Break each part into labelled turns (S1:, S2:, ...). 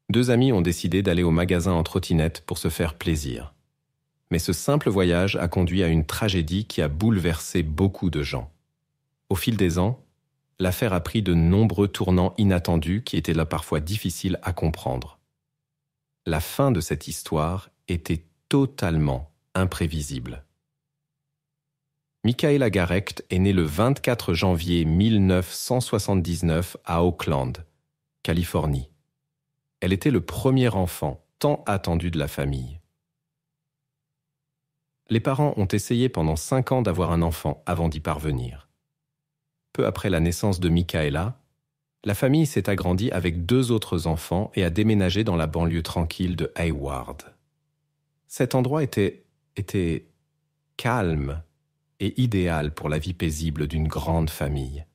S1: Deux amis ont décidé d'aller au magasin en trottinette pour se faire plaisir. Mais ce simple voyage a conduit à une tragédie qui a bouleversé beaucoup de gens. Au fil des ans, l'affaire a pris de nombreux tournants inattendus qui étaient là parfois difficiles à comprendre. La fin de cette histoire était totalement imprévisible. Michaela Garecht est née le 24 janvier 1979 à Oakland, Californie. Elle était le premier enfant tant attendu de la famille. Les parents ont essayé pendant 5 ans d'avoir un enfant avant d'y parvenir. Peu après la naissance de Michaela, la famille s'est agrandie avec 2 autres enfants et a déménagé dans la banlieue tranquille de Hayward. Cet endroit était calme et idéal pour la vie paisible d'une grande famille.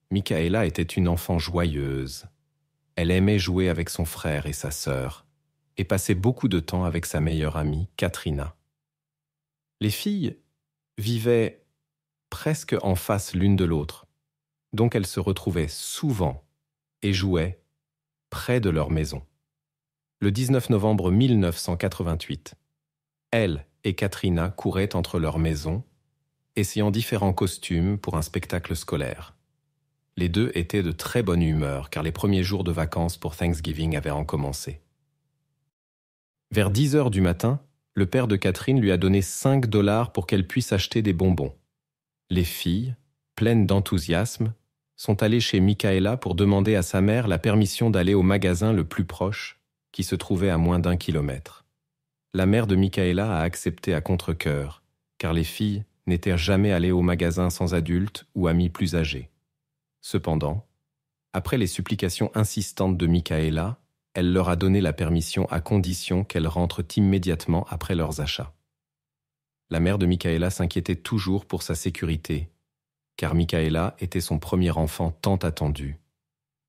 S1: Michaela était une enfant joyeuse. Elle aimait jouer avec son frère et sa sœur et passait beaucoup de temps avec sa meilleure amie, Katrina. Les filles vivaient presque en face l'une de l'autre, donc elles se retrouvaient souvent et jouaient près de leur maison. Le 19 novembre 1988, elle et Katrina couraient entre leurs maisons, essayant différents costumes pour un spectacle scolaire. Les deux étaient de très bonne humeur car les premiers jours de vacances pour Thanksgiving avaient recommencé. Vers 10 heures du matin, le père de Catherine lui a donné 5 $ pour qu'elle puisse acheter des bonbons. Les filles, pleines d'enthousiasme, sont allées chez Michaela pour demander à sa mère la permission d'aller au magasin le plus proche, qui se trouvait à moins d'1 kilomètre. La mère de Michaela a accepté à contre-cœur, car les filles n'étaient jamais allées au magasin sans adultes ou amis plus âgés. Cependant, après les supplications insistantes de Michaela, elle leur a donné la permission à condition qu'elles rentrent immédiatement après leurs achats. La mère de Michaela s'inquiétait toujours pour sa sécurité, car Michaela était son premier enfant tant attendu,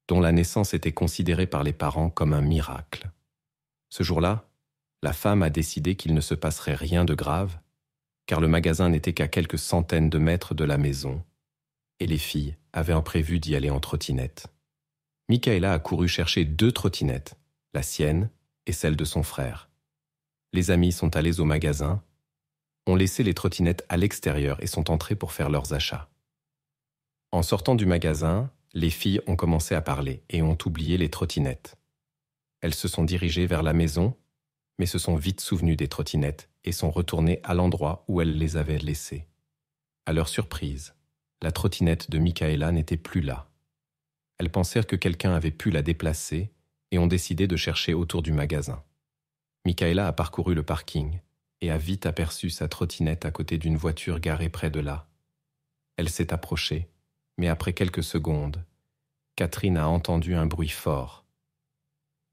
S1: dont la naissance était considérée par les parents comme un miracle. Ce jour-là, la femme a décidé qu'il ne se passerait rien de grave, car le magasin n'était qu'à quelques centaines de mètres de la maison, et les filles avaient prévu d'y aller en trottinette. Michaela a couru chercher 2 trottinettes, la sienne et celle de son frère. Les amis sont allés au magasin, ont laissé les trottinettes à l'extérieur et sont entrés pour faire leurs achats. En sortant du magasin, les filles ont commencé à parler et ont oublié les trottinettes. Elles se sont dirigées vers la maison, mais se sont vite souvenues des trottinettes et sont retournées à l'endroit où elles les avaient laissées. À leur surprise, la trottinette de Michaela n'était plus là. Elles pensèrent que quelqu'un avait pu la déplacer et ont décidé de chercher autour du magasin. Michaela a parcouru le parking et a vite aperçu sa trottinette à côté d'une voiture garée près de là. Elle s'est approchée, mais après quelques secondes, Catherine a entendu un bruit fort.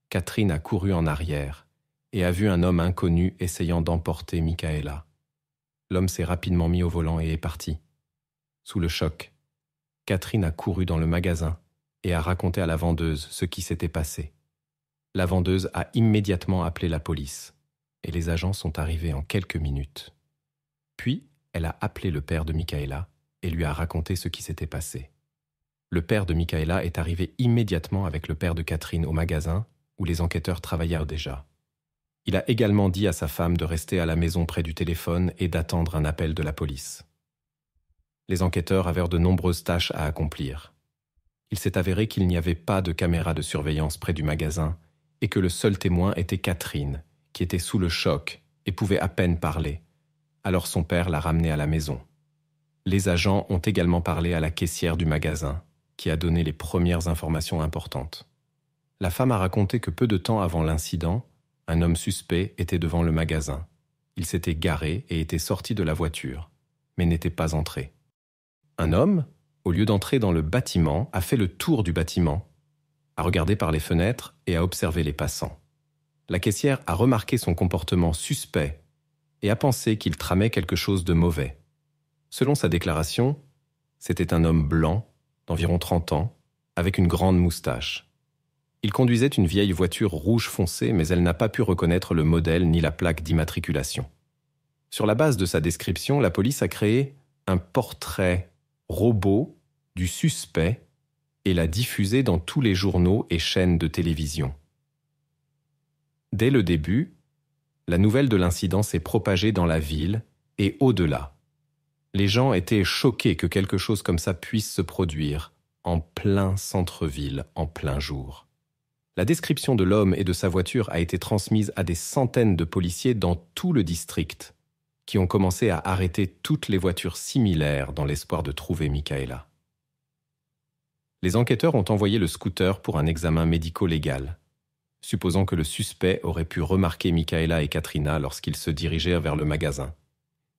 S1: Catherine a couru en arrière et a vu un homme inconnu essayant d'emporter Michaela. L'homme s'est rapidement mis au volant et est parti. Sous le choc, Catherine a couru dans le magasin et a raconté à la vendeuse ce qui s'était passé. La vendeuse a immédiatement appelé la police et les agents sont arrivés en quelques minutes. Puis, elle a appelé le père de Michaela et lui a raconté ce qui s'était passé. Le père de Michaela est arrivé immédiatement avec le père de Catherine au magasin où les enquêteurs travaillaient déjà. Il a également dit à sa femme de rester à la maison près du téléphone et d'attendre un appel de la police. Les enquêteurs avaient de nombreuses tâches à accomplir. Il s'est avéré qu'il n'y avait pas de caméra de surveillance près du magasin et que le seul témoin était Catherine, qui était sous le choc et pouvait à peine parler. Alors son père l'a ramenée à la maison. Les agents ont également parlé à la caissière du magasin, qui a donné les premières informations importantes. La femme a raconté que peu de temps avant l'incident, un homme suspect était devant le magasin. Il s'était garé et était sorti de la voiture, mais n'était pas entré. Un homme, au lieu d'entrer dans le bâtiment, a fait le tour du bâtiment, a regardé par les fenêtres et a observé les passants. La caissière a remarqué son comportement suspect et a pensé qu'il tramait quelque chose de mauvais. Selon sa déclaration, c'était un homme blanc, d'environ 30 ans, avec une grande moustache. Il conduisait une vieille voiture rouge foncé, mais elle n'a pas pu reconnaître le modèle ni la plaque d'immatriculation. Sur la base de sa description, la police a créé un portrait robot du suspect et l'a diffusé dans tous les journaux et chaînes de télévision. Dès le début, la nouvelle de l'incident s'est propagée dans la ville et au-delà. Les gens étaient choqués que quelque chose comme ça puisse se produire en plein centre-ville, en plein jour. La description de l'homme et de sa voiture a été transmise à des centaines de policiers dans tout le district, qui ont commencé à arrêter toutes les voitures similaires dans l'espoir de trouver Michaela. Les enquêteurs ont envoyé le scooter pour un examen médico-légal, supposant que le suspect aurait pu remarquer Michaela et Katrina lorsqu'ils se dirigeaient vers le magasin,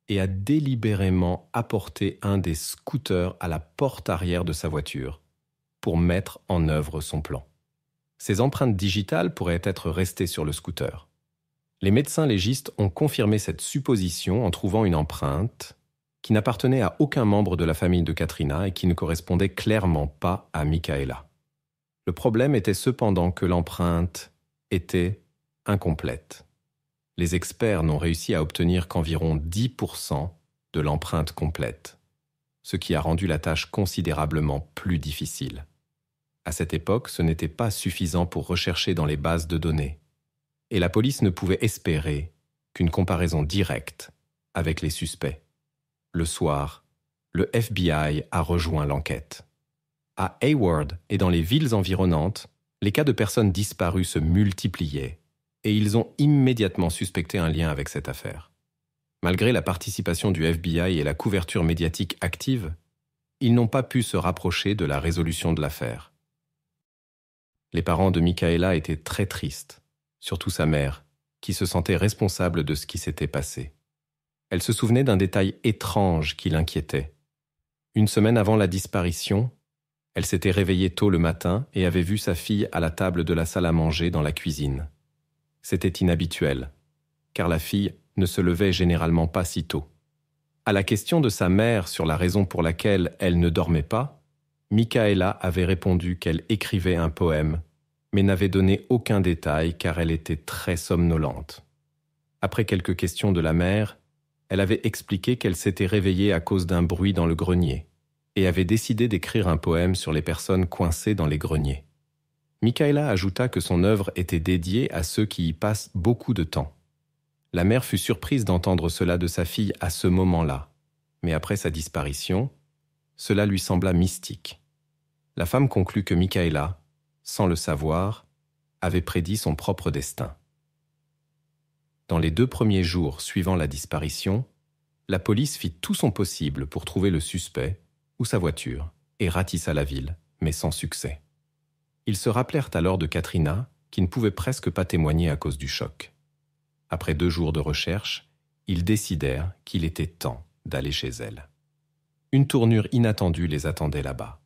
S1: et a délibérément apporté un des scooters à la porte arrière de sa voiture pour mettre en œuvre son plan. Ces empreintes digitales pourraient être restées sur le scooter. Les médecins légistes ont confirmé cette supposition en trouvant une empreinte qui n'appartenait à aucun membre de la famille de Katrina et qui ne correspondait clairement pas à Michaela. Le problème était cependant que l'empreinte était incomplète. Les experts n'ont réussi à obtenir qu'environ 10% de l'empreinte complète, ce qui a rendu la tâche considérablement plus difficile. À cette époque, ce n'était pas suffisant pour rechercher dans les bases de données, et la police ne pouvait espérer qu'une comparaison directe avec les suspects. Le soir, le FBI a rejoint l'enquête. À Hayward et dans les villes environnantes, les cas de personnes disparues se multipliaient et ils ont immédiatement suspecté un lien avec cette affaire. Malgré la participation du FBI et la couverture médiatique active, ils n'ont pas pu se rapprocher de la résolution de l'affaire. Les parents de Michaela étaient très tristes, surtout sa mère, qui se sentait responsable de ce qui s'était passé. Elle se souvenait d'un détail étrange qui l'inquiétait. Une semaine avant la disparition, elle s'était réveillée tôt le matin et avait vu sa fille à la table de la salle à manger dans la cuisine. C'était inhabituel, car la fille ne se levait généralement pas si tôt. À la question de sa mère sur la raison pour laquelle elle ne dormait pas, Michaela avait répondu qu'elle écrivait un poème, mais n'avait donné aucun détail car elle était très somnolente. Après quelques questions de la mère, elle avait expliqué qu'elle s'était réveillée à cause d'un bruit dans le grenier et avait décidé d'écrire un poème sur les personnes coincées dans les greniers. Michaela ajouta que son œuvre était dédiée à ceux qui y passent beaucoup de temps. La mère fut surprise d'entendre cela de sa fille à ce moment-là, mais après sa disparition, cela lui sembla mystique. La femme conclut que Michaela, sans le savoir, avait prédit son propre destin. Dans les 2 premiers jours suivant la disparition, la police fit tout son possible pour trouver le suspect ou sa voiture et ratissa la ville, mais sans succès. Ils se rappelèrent alors de Katrina, qui ne pouvait presque pas témoigner à cause du choc. Après 2 jours de recherche, ils décidèrent qu'il était temps d'aller chez elle. Une tournure inattendue les attendait là-bas.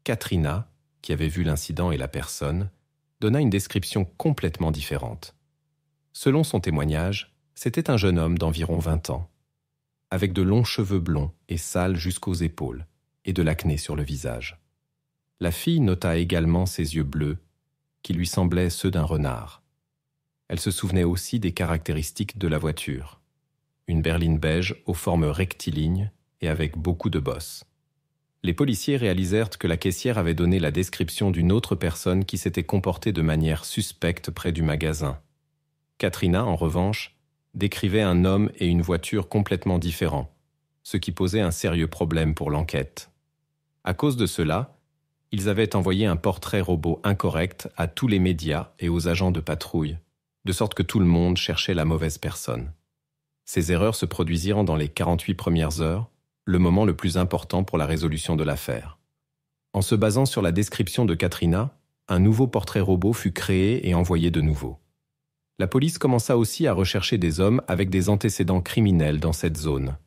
S1: Katrina, qui avait vu l'incident et la personne, donna une description complètement différente. Selon son témoignage, c'était un jeune homme d'environ 20 ans, avec de longs cheveux blonds et sales jusqu'aux épaules, et de l'acné sur le visage. La fille nota également ses yeux bleus, qui lui semblaient ceux d'un renard. Elle se souvenait aussi des caractéristiques de la voiture. Une berline beige aux formes rectilignes et avec beaucoup de bosses. Les policiers réalisèrent que la caissière avait donné la description d'une autre personne qui s'était comportée de manière suspecte près du magasin. Katrina, en revanche, décrivait un homme et une voiture complètement différents, ce qui posait un sérieux problème pour l'enquête. À cause de cela, ils avaient envoyé un portrait robot incorrect à tous les médias et aux agents de patrouille, de sorte que tout le monde cherchait la mauvaise personne. Ces erreurs se produisirent dans les 48 premières heures, le moment le plus important pour la résolution de l'affaire. En se basant sur la description de Katrina, un nouveau portrait robot fut créé et envoyé de nouveau. La police commença aussi à rechercher des hommes avec des antécédents criminels dans cette zone.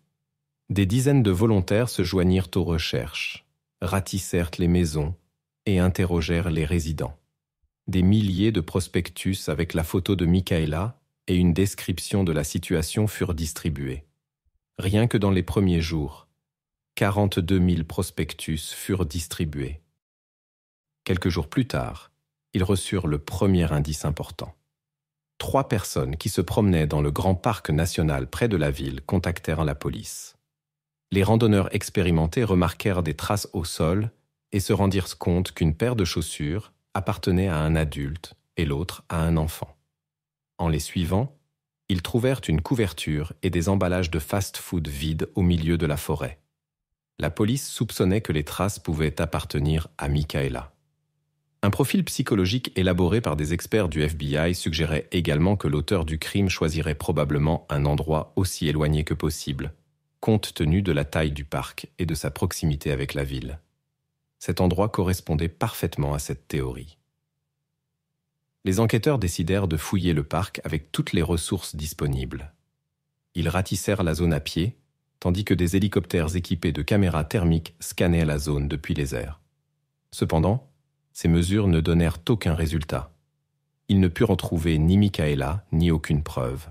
S1: Des dizaines de volontaires se joignirent aux recherches, ratissèrent les maisons et interrogèrent les résidents. Des milliers de prospectus avec la photo de Michaela et une description de la situation furent distribués. Rien que dans les premiers jours, 42 000 prospectus furent distribués. Quelques jours plus tard, ils reçurent le premier indice important. 3 personnes qui se promenaient dans le grand parc national près de la ville contactèrent la police. Les randonneurs expérimentés remarquèrent des traces au sol et se rendirent compte qu'une paire de chaussures appartenait à un adulte et l'autre à un enfant. En les suivant, ils trouvèrent une couverture et des emballages de fast-food vides au milieu de la forêt. La police soupçonnait que les traces pouvaient appartenir à Michaela. Un profil psychologique élaboré par des experts du FBI suggérait également que l'auteur du crime choisirait probablement un endroit aussi éloigné que possible, compte tenu de la taille du parc et de sa proximité avec la ville. Cet endroit correspondait parfaitement à cette théorie. Les enquêteurs décidèrent de fouiller le parc avec toutes les ressources disponibles. Ils ratissèrent la zone à pied, tandis que des hélicoptères équipés de caméras thermiques scannaient la zone depuis les airs. Cependant, ces mesures ne donnèrent aucun résultat. Ils ne purent retrouver ni Michaela, ni aucune preuve.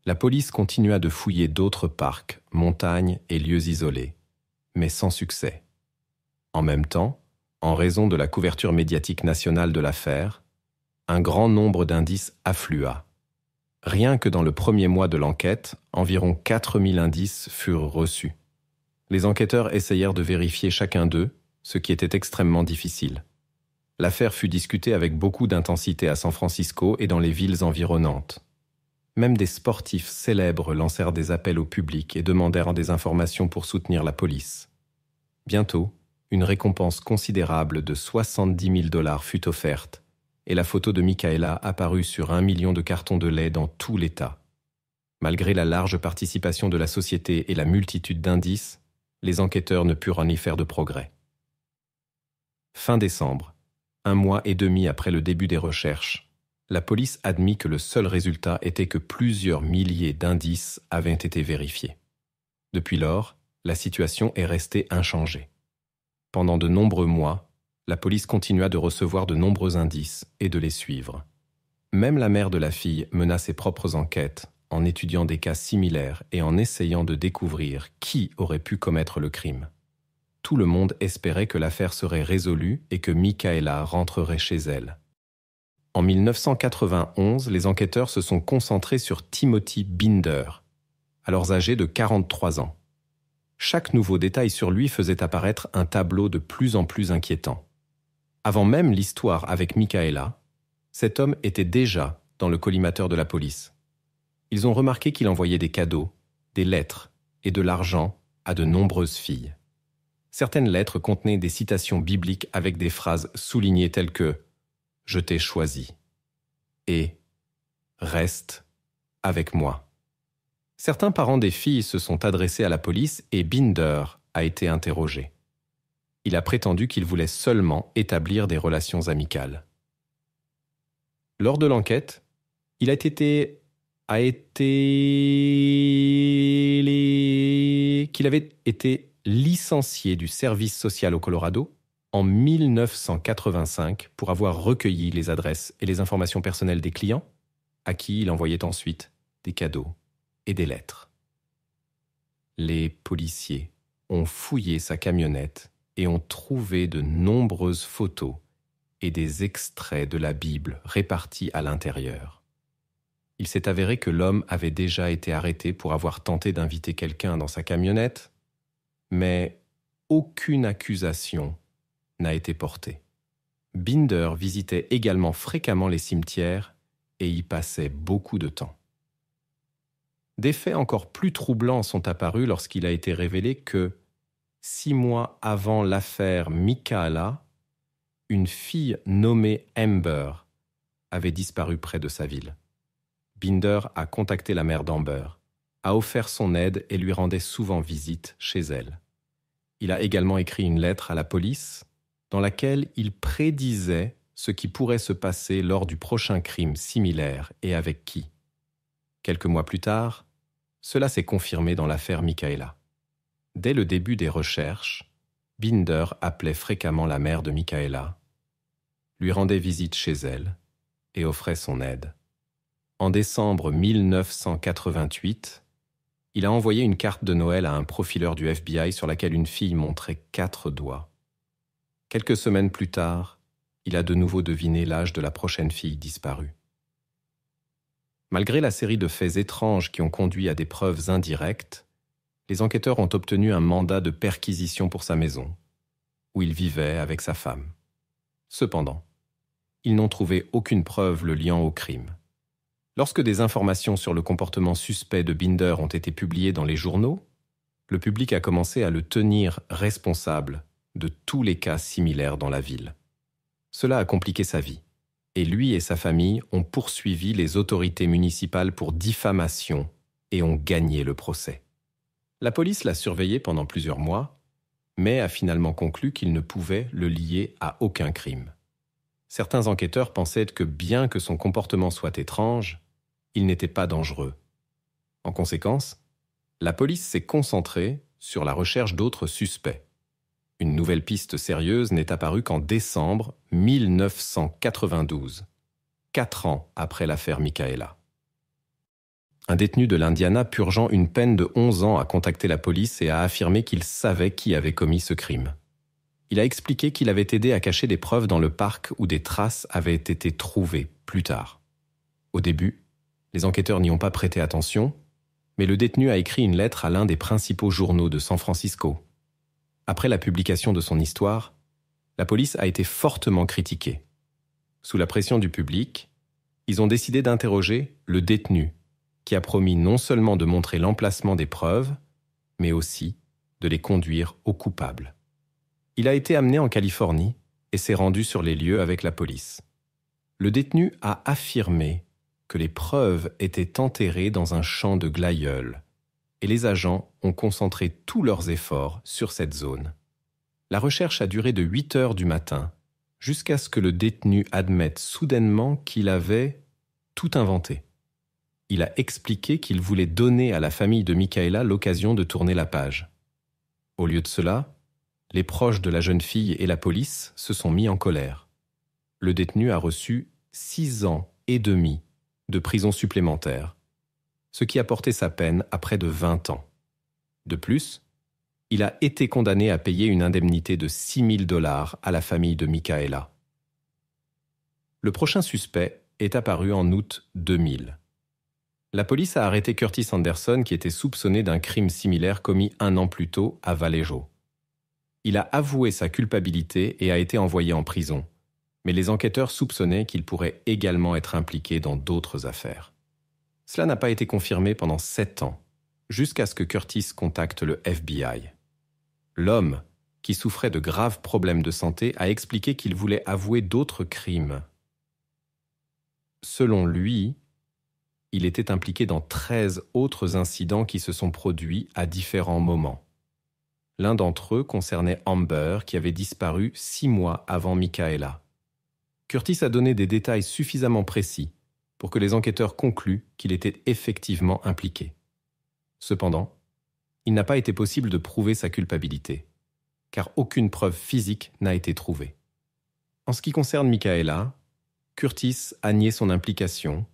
S1: La police continua de fouiller d'autres parcs, montagnes et lieux isolés, mais sans succès. En même temps, en raison de la couverture médiatique nationale de l'affaire, un grand nombre d'indices afflua. Rien que dans le premier mois de l'enquête, environ 4000 indices furent reçus. Les enquêteurs essayèrent de vérifier chacun d'eux, ce qui était extrêmement difficile. L'affaire fut discutée avec beaucoup d'intensité à San Francisco et dans les villes environnantes. Même des sportifs célèbres lancèrent des appels au public et demandèrent des informations pour soutenir la police. Bientôt, une récompense considérable de 70 000 $ fut offerte et la photo de Michaela apparut sur 1 million de cartons de lait dans tout l'État. Malgré la large participation de la société et la multitude d'indices, les enquêteurs ne purent en y faire de progrès. Fin décembre, 1 mois et demi après le début des recherches, la police admit que le seul résultat était que plusieurs milliers d'indices avaient été vérifiés. Depuis lors, la situation est restée inchangée. Pendant de nombreux mois, la police continua de recevoir de nombreux indices et de les suivre. Même la mère de la fille mena ses propres enquêtes en étudiant des cas similaires et en essayant de découvrir qui aurait pu commettre le crime. Tout le monde espérait que l'affaire serait résolue et que Michaela rentrerait chez elle. En 1991, les enquêteurs se sont concentrés sur Timothy Binder, alors âgé de 43 ans. Chaque nouveau détail sur lui faisait apparaître un tableau de plus en plus inquiétant. Avant même l'histoire avec Michaela, cet homme était déjà dans le collimateur de la police. Ils ont remarqué qu'il envoyait des cadeaux, des lettres et de l'argent à de nombreuses filles. Certaines lettres contenaient des citations bibliques avec des phrases soulignées telles que « Je t'ai choisi » et « Reste avec moi ». Certains parents des filles se sont adressés à la police et Binder a été interrogé. Il a prétendu qu'il voulait seulement établir des relations amicales. Lors de l'enquête, qu'il avait été licencié du service social au Colorado en 1985 pour avoir recueilli les adresses et les informations personnelles des clients, à qui il envoyait ensuite des cadeaux et des lettres. Les policiers ont fouillé sa camionnette et ont trouvé de nombreuses photos et des extraits de la Bible répartis à l'intérieur. Il s'est avéré que l'homme avait déjà été arrêté pour avoir tenté d'inviter quelqu'un dans sa camionnette, mais aucune accusation n'a été portée. Binder visitait également fréquemment les cimetières et y passait beaucoup de temps. Des faits encore plus troublants sont apparus lorsqu'il a été révélé que, 6 mois avant l'affaire Michaela, une fille nommée Amber avait disparu près de sa ville. Binder a contacté la mère d'Amber, a offert son aide et lui rendait souvent visite chez elle. Il a également écrit une lettre à la police dans laquelle il prédisait ce qui pourrait se passer lors du prochain crime similaire et avec qui. Quelques mois plus tard, cela s'est confirmé dans l'affaire Michaela. Dès le début des recherches, Binder appelait fréquemment la mère de Michaela, lui rendait visite chez elle et offrait son aide. En décembre 1988, il a envoyé une carte de Noël à un profileur du FBI sur laquelle une fille montrait 4 doigts. Quelques semaines plus tard, il a de nouveau deviné l'âge de la prochaine fille disparue. Malgré la série de faits étranges qui ont conduit à des preuves indirectes, les enquêteurs ont obtenu un mandat de perquisition pour sa maison, où il vivait avec sa femme. Cependant, ils n'ont trouvé aucune preuve le liant au crime. Lorsque des informations sur le comportement suspect de Binder ont été publiées dans les journaux, le public a commencé à le tenir responsable de tous les cas similaires dans la ville. Cela a compliqué sa vie, et lui et sa famille ont poursuivi les autorités municipales pour diffamation et ont gagné le procès. La police l'a surveillé pendant plusieurs mois, mais a finalement conclu qu'il ne pouvait le lier à aucun crime. Certains enquêteurs pensaient que bien que son comportement soit étrange, il n'était pas dangereux. En conséquence, la police s'est concentrée sur la recherche d'autres suspects. Une nouvelle piste sérieuse n'est apparue qu'en décembre 1992, 4 ans après l'affaire Michaela. Un détenu de l'Indiana purgeant une peine de 11 ans a contacté la police et a affirmé qu'il savait qui avait commis ce crime. Il a expliqué qu'il avait aidé à cacher des preuves dans le parc où des traces avaient été trouvées plus tard. Au début, les enquêteurs n'y ont pas prêté attention, mais le détenu a écrit une lettre à l'un des principaux journaux de San Francisco. Après la publication de son histoire, la police a été fortement critiquée. Sous la pression du public, ils ont décidé d'interroger le détenu, qui a promis non seulement de montrer l'emplacement des preuves, mais aussi de les conduire au coupable. Il a été amené en Californie et s'est rendu sur les lieux avec la police. Le détenu a affirmé que les preuves étaient enterrées dans un champ de glaïeuls, et les agents ont concentré tous leurs efforts sur cette zone. La recherche a duré de 8 heures du matin, jusqu'à ce que le détenu admette soudainement qu'il avait tout inventé. Il a expliqué qu'il voulait donner à la famille de Michaela l'occasion de tourner la page. Au lieu de cela, les proches de la jeune fille et la police se sont mis en colère. Le détenu a reçu 6 ans et demi de prison supplémentaire, ce qui a porté sa peine à près de 20 ans. De plus, il a été condamné à payer une indemnité de $6 000 à la famille de Michaela. Le prochain suspect est apparu en août 2000. La police a arrêté Curtis Anderson qui était soupçonné d'un crime similaire commis 1 an plus tôt à Vallejo. Il a avoué sa culpabilité et a été envoyé en prison, mais les enquêteurs soupçonnaient qu'il pourrait également être impliqué dans d'autres affaires. Cela n'a pas été confirmé pendant 7 ans, jusqu'à ce que Curtis contacte le FBI. L'homme, qui souffrait de graves problèmes de santé, a expliqué qu'il voulait avouer d'autres crimes. Selon lui, il était impliqué dans 13 autres incidents qui se sont produits à différents moments. L'un d'entre eux concernait Amber, qui avait disparu 6 mois avant Michaela. Curtis a donné des détails suffisamment précis pour que les enquêteurs concluent qu'il était effectivement impliqué. Cependant, il n'a pas été possible de prouver sa culpabilité, car aucune preuve physique n'a été trouvée. En ce qui concerne Michaela, Curtis a nié son implication,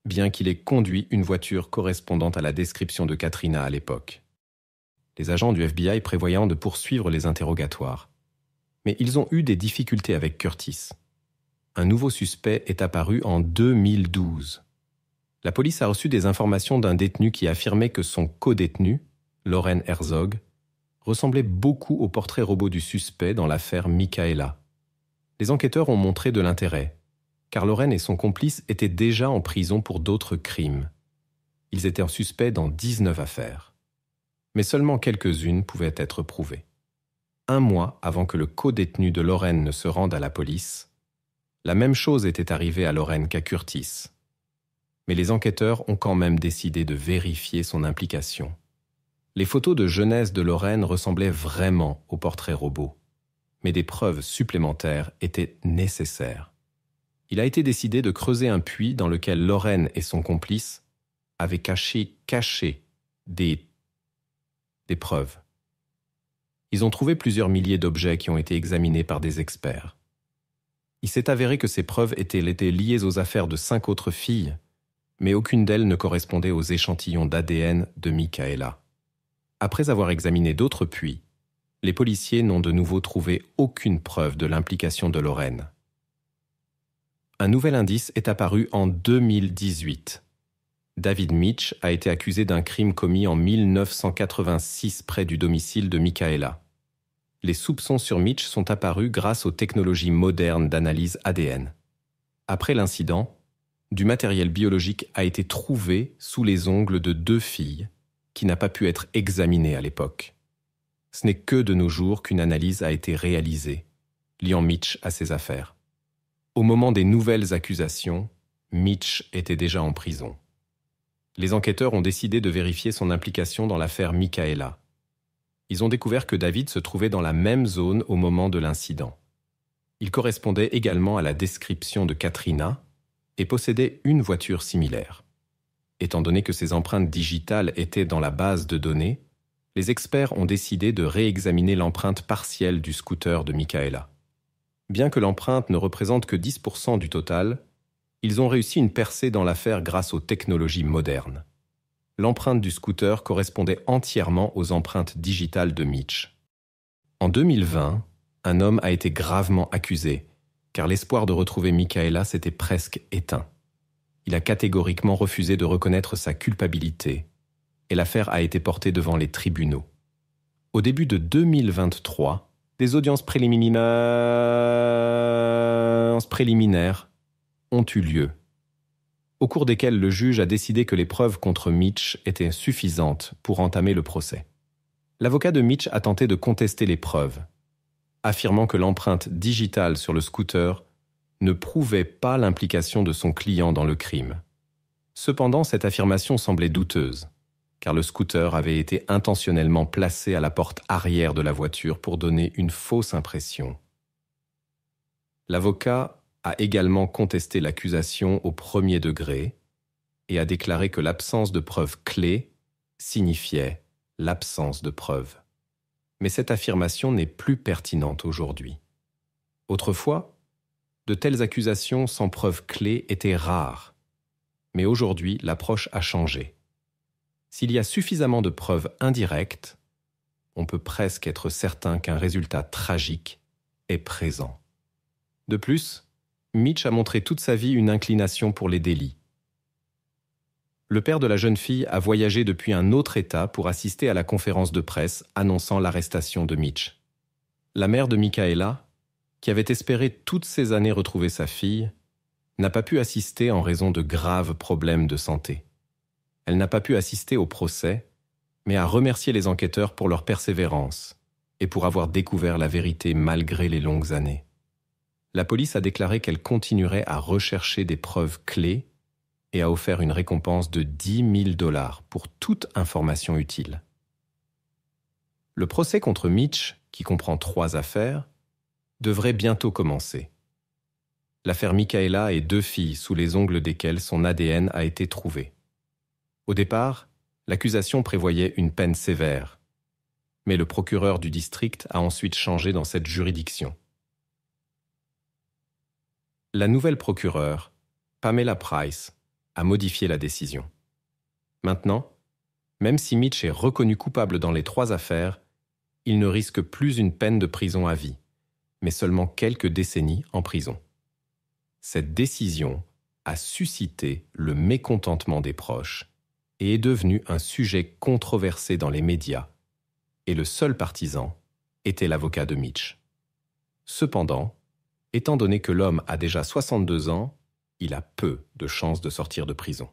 S1: bien qu'il ait conduit une voiture correspondant à la description de Katrina à l'époque. Les agents du FBI prévoyant de poursuivre les interrogatoires. Mais ils ont eu des difficultés avec Curtis. Un nouveau suspect est apparu en 2012. La police a reçu des informations d'un détenu qui affirmait que son codétenu, Loren Herzog, ressemblait beaucoup au portrait robot du suspect dans l'affaire Michaela. Les enquêteurs ont montré de l'intérêt, car Loren et son complice étaient déjà en prison pour d'autres crimes. Ils étaient en suspect dans 19 affaires. Mais seulement quelques-unes pouvaient être prouvées. 1 mois avant que le codétenu de Loren ne se rende à la police, la même chose était arrivée à Loren qu'à Curtis. Mais les enquêteurs ont quand même décidé de vérifier son implication. Les photos de jeunesse de Loren ressemblaient vraiment au portrait robot, mais des preuves supplémentaires étaient nécessaires. Il a été décidé de creuser un puits dans lequel Loren et son complice avaient caché des preuves. Ils ont trouvé plusieurs milliers d'objets qui ont été examinés par des experts. Il s'est avéré que ces preuves étaient liées aux affaires de 5 autres filles, mais aucune d'elles ne correspondait aux échantillons d'ADN de Michaela. Après avoir examiné d'autres puits, les policiers n'ont de nouveau trouvé aucune preuve de l'implication de Loren. Un nouvel indice est apparu en 2018. David Mitch a été accusé d'un crime commis en 1986 près du domicile de Michaela. Les soupçons sur Mitch sont apparus grâce aux technologies modernes d'analyse ADN. Après l'incident, du matériel biologique a été trouvé sous les ongles de 2 filles qui n'a pas pu être examiné à l'époque. Ce n'est que de nos jours qu'une analyse a été réalisée, liant Mitch à ces affaires. Au moment des nouvelles accusations, Mitch était déjà en prison. Les enquêteurs ont décidé de vérifier son implication dans l'affaire Michaela. Ils ont découvert que David se trouvait dans la même zone au moment de l'incident. Il correspondait également à la description de Katrina et possédait une voiture similaire. Étant donné que ces empreintes digitales étaient dans la base de données, les experts ont décidé de réexaminer l'empreinte partielle du scooter de Michaela. Bien que l'empreinte ne représente que 10% du total, ils ont réussi une percée dans l'affaire grâce aux technologies modernes. L'empreinte du scooter correspondait entièrement aux empreintes digitales de Mitch. En 2020, un homme a été gravement accusé, car l'espoir de retrouver Michaela s'était presque éteint. Il a catégoriquement refusé de reconnaître sa culpabilité, et l'affaire a été portée devant les tribunaux. Au début de 2023, des audiences préliminaires ont eu lieu, au cours desquelles le juge a décidé que les preuves contre Mitch étaient suffisantes pour entamer le procès. L'avocat de Mitch a tenté de contester les preuves, affirmant que l'empreinte digitale sur le scooter ne prouvait pas l'implication de son client dans le crime. Cependant, cette affirmation semblait douteuse, car le scooter avait été intentionnellement placé à la porte arrière de la voiture pour donner une fausse impression. L'avocat a également contesté l'accusation au premier degré et a déclaré que l'absence de preuves clés signifiait l'absence de preuves. Mais cette affirmation n'est plus pertinente aujourd'hui. Autrefois, de telles accusations sans preuves clés étaient rares, mais aujourd'hui, l'approche a changé. S'il y a suffisamment de preuves indirectes, on peut presque être certain qu'un résultat tragique est présent. De plus, Mitch a montré toute sa vie une inclination pour les délits. Le père de la jeune fille a voyagé depuis un autre État pour assister à la conférence de presse annonçant l'arrestation de Mitch. La mère de Michaela, qui avait espéré toutes ces années retrouver sa fille, n'a pas pu assister en raison de graves problèmes de santé. Elle n'a pas pu assister au procès, mais a remercié les enquêteurs pour leur persévérance et pour avoir découvert la vérité malgré les longues années. La police a déclaré qu'elle continuerait à rechercher des preuves clés et a offert une récompense de $10 000 pour toute information utile. Le procès contre Mitch, qui comprend 3 affaires, devrait bientôt commencer. L'affaire Michaela et 2 filles sous les ongles desquelles son ADN a été trouvé. Au départ, l'accusation prévoyait une peine sévère, mais le procureur du district a ensuite changé dans cette juridiction. La nouvelle procureure, Pamela Price, a modifié la décision. Maintenant, même si Mitch est reconnu coupable dans les 3 affaires, il ne risque plus une peine de prison à vie, mais seulement quelques décennies en prison. Cette décision a suscité le mécontentement des proches et est devenue un sujet controversé dans les médias, et le seul partisan était l'avocat de Mitch. Cependant, étant donné que l'homme a déjà 62 ans, il a peu de chances de sortir de prison.